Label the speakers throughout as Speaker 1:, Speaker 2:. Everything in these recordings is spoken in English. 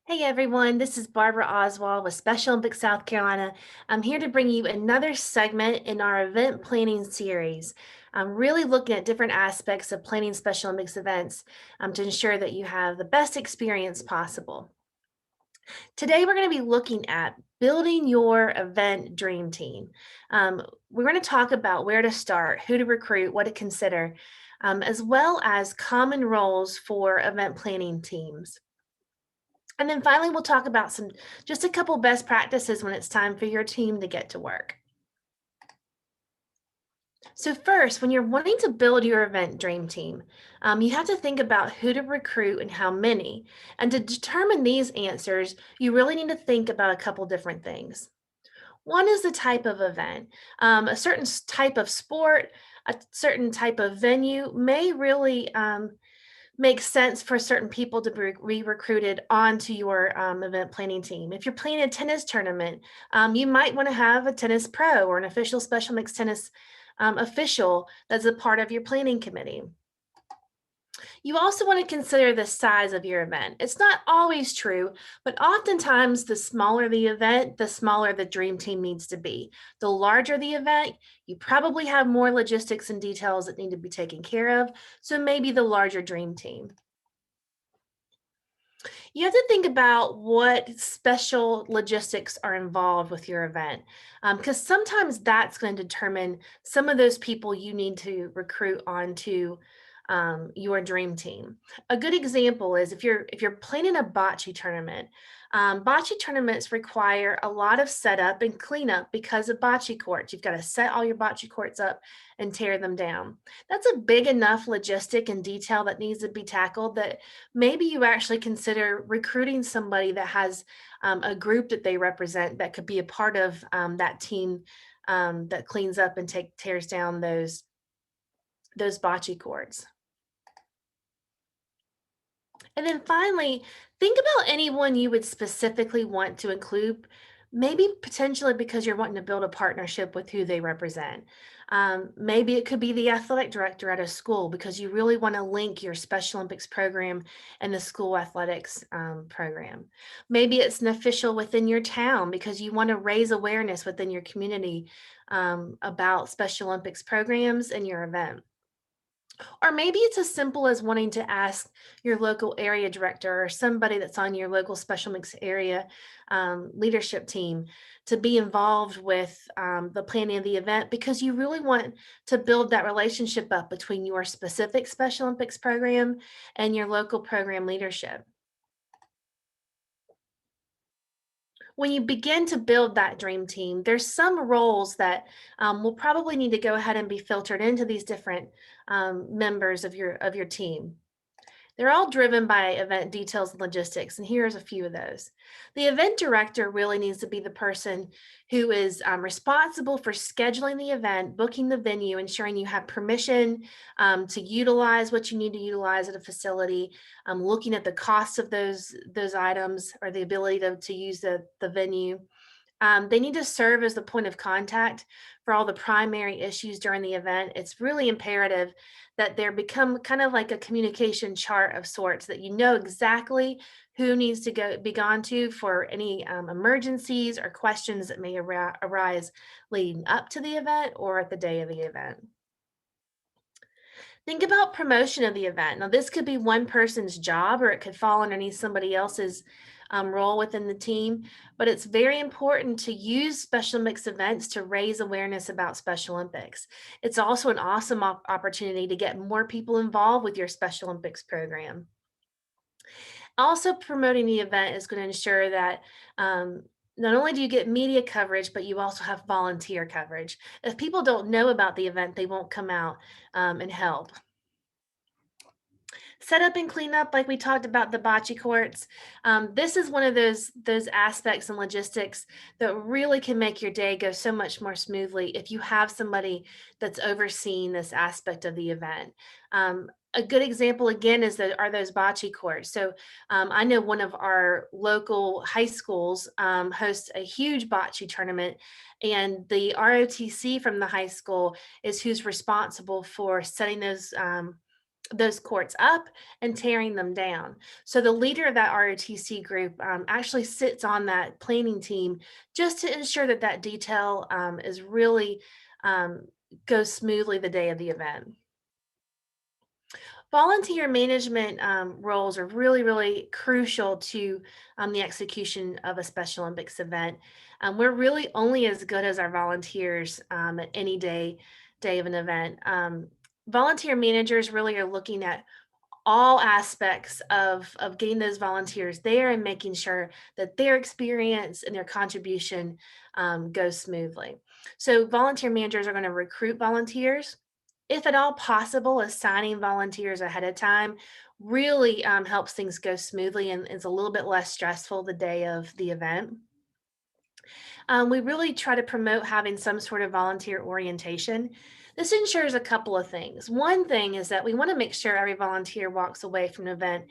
Speaker 1: Hey everyone, this is Barbara Oswald with Special Olympics South Carolina. I'm here to bring you another segment in our event planning series. I'm really looking at different aspects of planning Special Olympics events to ensure that you have the best experience possible. Today, we're going to be looking at building your event dream team. We're going to talk about where to start, who to recruit, what to consider, as well as common roles for event planning teams. And then finally, we'll talk about just a couple best practices when it's time for your team to get to work. So first, when you're wanting to build your event dream team, you have to think about who to recruit and how many. And to determine these answers, you really need to think about a couple different things. One is the type of event. A certain type of sport, a certain type of venue may really makes sense for certain people to be recruited onto your event planning team. If you're planning a tennis tournament, you might want to have a tennis pro or an official special mix tennis official that's a part of your planning committee. You also want to consider the size of your event. It's not always true, but oftentimes the smaller the event, the smaller the dream team needs to be. The larger the event, you probably have more logistics and details that need to be taken care of, so maybe the larger dream team. You have to think about what special logistics are involved with your event, because sometimes that's going to determine some of those people you need to recruit onto your dream team. A good example is if you're planning a bocce tournament. Bocce tournaments require a lot of setup and cleanup because of bocce courts. You've got to set all your bocce courts up and tear them down. That's a big enough logistic and detail that needs to be tackled that maybe you actually consider recruiting somebody that has a group that they represent that could be a part of that team that cleans up and tears down those bocce courts. And then finally, think about anyone you would specifically want to include, maybe potentially because you're wanting to build a partnership with who they represent. Maybe it could be the athletic director at a school because you really want to link your Special Olympics program and the school athletics program. Maybe it's an official within your town because you want to raise awareness within your community about Special Olympics programs and your event. Or maybe it's as simple as wanting to ask your local area director or somebody that's on your local special mix area leadership team to be involved with the planning of the event because you really want to build that relationship up between your specific Special Olympics program and your local program leadership. When you begin to build that dream team, there's some roles that will probably need to go ahead and be filtered into these different members of your team. They're all driven by event details and logistics, and here's a few of those. The event director really needs to be the person who is responsible for scheduling the event, booking the venue, ensuring you have permission to utilize what you need to utilize at a facility, looking at the costs of those items or the ability to use the venue. They need to serve as the point of contact for all the primary issues during the event. It's really imperative that there become kind of like a communication chart of sorts that you know exactly who needs to be gone to for any emergencies or questions that may arise leading up to the event or at the day of the event. Think about promotion of the event. Now, this could be one person's job or it could fall underneath somebody else's role within the team, but it's very important to use Special Olympics events to raise awareness about Special Olympics. It's also an awesome opportunity to get more people involved with your Special Olympics program. Also, promoting the event is going to ensure that not only do you get media coverage, but you also have volunteer coverage. If people don't know about the event, they won't come out and help. Setup and cleanup, like we talked about the bocce courts. This is one of those aspects and logistics that really can make your day go so much more smoothly if you have somebody that's overseeing this aspect of the event. A good example again are those bocce courts. So I know one of our local high schools hosts a huge bocce tournament, and the ROTC from the high school is who's responsible for setting those. those courts up and tearing them down. So the leader of that ROTC group actually sits on that planning team just to ensure that that detail is really um, goes smoothly the day of the event. Volunteer management roles are really, really crucial to the execution of a Special Olympics event. We're really only as good as our volunteers at any day of an event. Volunteer managers really are looking at all aspects of getting those volunteers there and making sure that their experience and their contribution goes smoothly. So volunteer managers are going to recruit volunteers. If at all possible, assigning volunteers ahead of time really helps things go smoothly and is a little bit less stressful the day of the event. We really try to promote having some sort of volunteer orientation. This ensures a couple of things. One thing is that we want to make sure every volunteer walks away from an event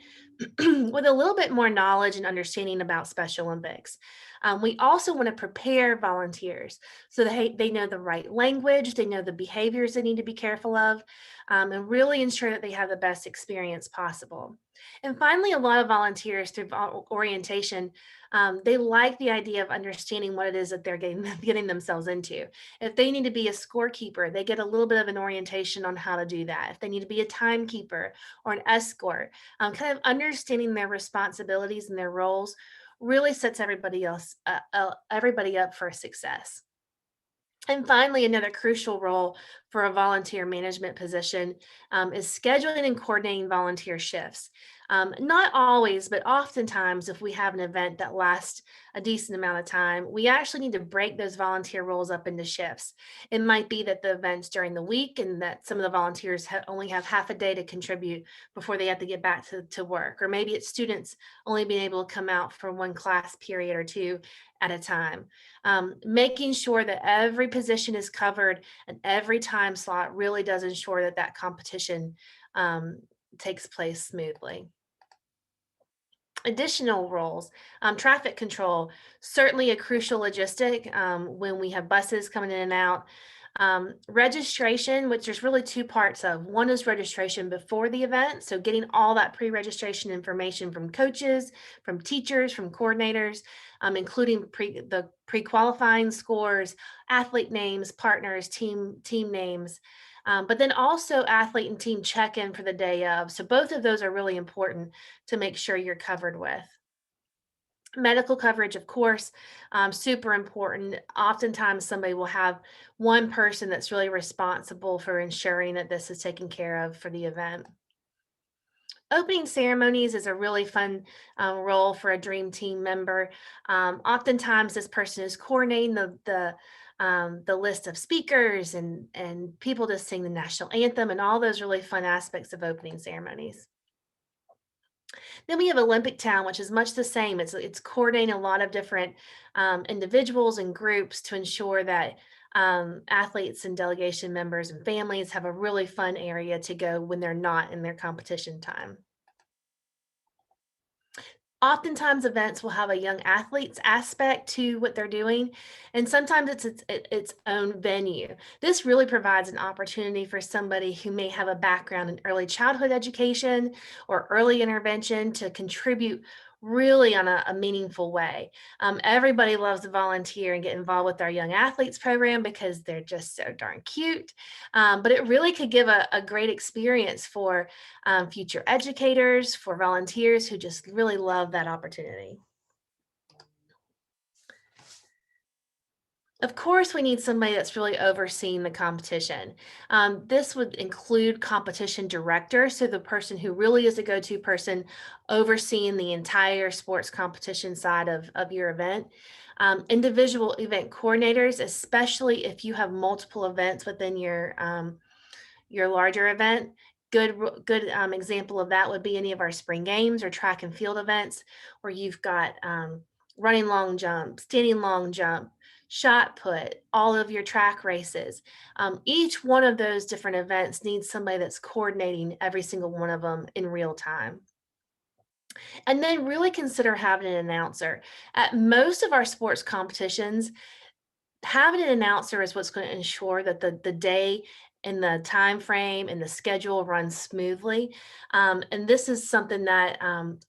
Speaker 1: with a little bit more knowledge and understanding about Special Olympics. We also want to prepare volunteers so that they know the right language, they know the behaviors they need to be careful of, and really ensure that they have the best experience possible. And finally, a lot of volunteers through orientation, they like the idea of understanding what it is that they're getting themselves into. If they need to be a scorekeeper, they get a little bit of an orientation on how to do that. If they need to be a timekeeper or an escort, kind of understanding their responsibilities and their roles really sets everybody up for success. And finally, another crucial role for a volunteer management position is scheduling and coordinating volunteer shifts. Not always, but oftentimes, if we have an event that lasts a decent amount of time, we actually need to break those volunteer roles up into shifts. It might be that the event's during the week and that some of the volunteers only have half a day to contribute before they have to get back to work. Or maybe it's students only being able to come out for one class period or two at a time. Making sure that every position is covered and every time slot really does ensure that that competition um, takes place smoothly. Additional roles, traffic control, certainly a crucial logistic when we have buses coming in and out. Registration, which there's really two parts of. One is registration before the event, so getting all that pre-registration information from coaches, from teachers, from coordinators, including the pre-qualifying scores, athlete names, partners, team names. But then also athlete and team check-in for the day of. So both of those are really important to make sure you're covered with. Medical coverage, of course, super important. Oftentimes, somebody will have one person that's really responsible for ensuring that this is taken care of for the event. Opening ceremonies is a really fun role for a dream team member. Oftentimes, this person is coordinating the list of speakers and people to sing the national anthem and all those really fun aspects of opening ceremonies. Then we have Olympic Town, which is much the same. It's coordinating a lot of different individuals and groups to ensure that athletes and delegation members and families have a really fun area to go when they're not in their competition time. Oftentimes, events will have a young athletes aspect to what they're doing, and sometimes its own venue. This really provides an opportunity for somebody who may have a background in early childhood education or early intervention to contribute really on a meaningful way. Everybody loves to volunteer and get involved with our young athletes program because they're just so darn cute. But it really could give a great experience for future educators, for volunteers who just really love that opportunity. Of course, we need somebody that's really overseeing the competition. This would include competition director, so the person who really is a go-to person overseeing the entire sports competition side of your event. Individual event coordinators, especially if you have multiple events within your larger event. Good example of that would be any of our spring games or track and field events where you've got running long jump, standing long jump, shot put, all of your track races. Each one of those different events needs somebody that's coordinating every single one of them in real time. And then really consider having an announcer. At most of our sports competitions, having an announcer is what's going to ensure that the day and the time frame and the schedule runs smoothly. And this is something that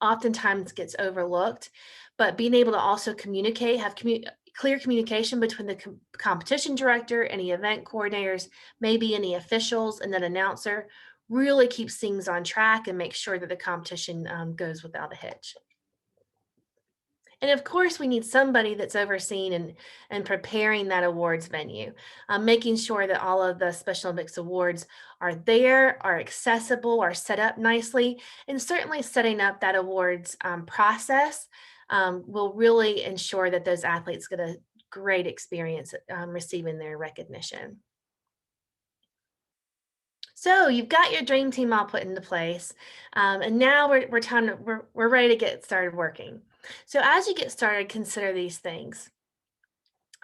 Speaker 1: oftentimes gets overlooked, but being able to also communicate, have clear communication between the competition director, any event coordinators, maybe any officials, and then announcer really keeps things on track and makes sure that the competition goes without a hitch. And of course, we need somebody that's overseeing and preparing that awards venue, making sure that all of the Special Olympics awards are there, are accessible, are set up nicely, and certainly setting up that awards process will really ensure that those athletes get a great experience receiving their recognition. So you've got your dream team all put into place, and now we're ready to get started working. So as you get started, consider these things.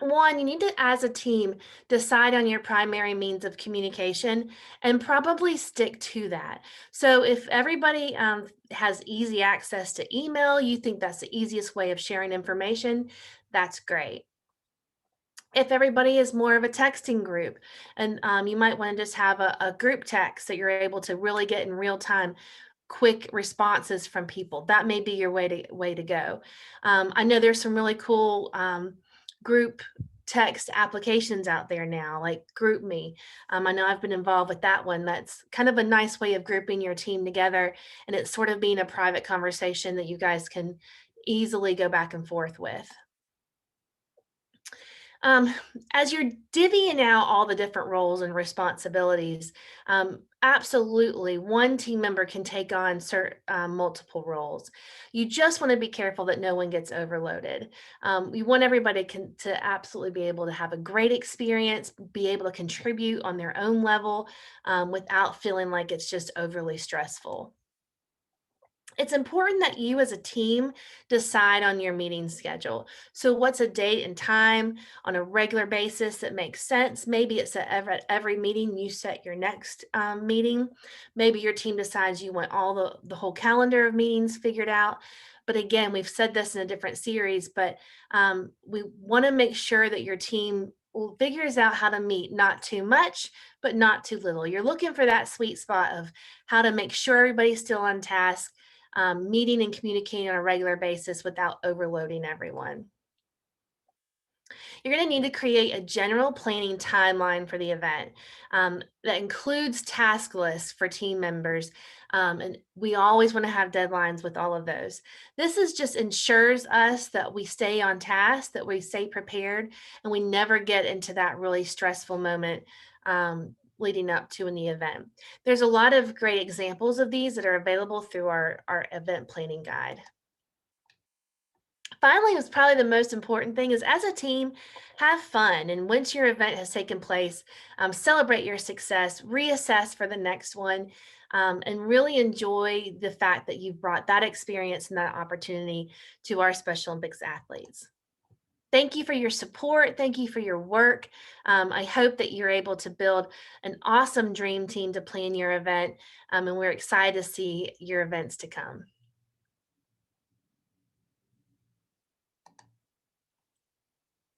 Speaker 1: One, you need to, as a team, decide on your primary means of communication and probably stick to that. So if everybody has easy access to email, you think that's the easiest way of sharing information, that's great. If everybody is more of a texting group, and you might want to just have a group text that you're able to really get in real time quick responses from people, that may be your way to go. I know there's some really cool group text applications out there now, like GroupMe. I know I've been involved with that one. That's kind of a nice way of grouping your team together, and it's sort of being a private conversation that you guys can easily go back and forth with. Um, as you're divvying out all the different roles and responsibilities, absolutely, one team member can take on multiple roles. You just want to be careful that no one gets overloaded. We want everybody to absolutely be able to have a great experience, be able to contribute on their own level without feeling like it's just overly stressful. It's important that you as a team decide on your meeting schedule. So, what's a date and time on a regular basis that makes sense? Maybe it's at every meeting you set your next meeting. Maybe your team decides you want all the whole calendar of meetings figured out. But again, we've said this in a different series, but we want to make sure that your team figures out how to meet not too much, but not too little. You're looking for that sweet spot of how to make sure everybody's still on task, meeting and communicating on a regular basis without overloading everyone. You're going to need to create a general planning timeline for the event that includes task lists for team members. And we always want to have deadlines with all of those. This is just ensures us that we stay on task, that we stay prepared, and we never get into that really stressful moment leading up to in the event. There's a lot of great examples of these that are available through our event planning guide. Finally, what's probably the most important thing is as a team, have fun. And once your event has taken place, celebrate your success, reassess for the next one, and really enjoy the fact that you've brought that experience and that opportunity to our Special Olympics athletes. Thank you for your support. Thank you for your work. I hope that you're able to build an awesome dream team to plan your event, and we're excited to see your events to come.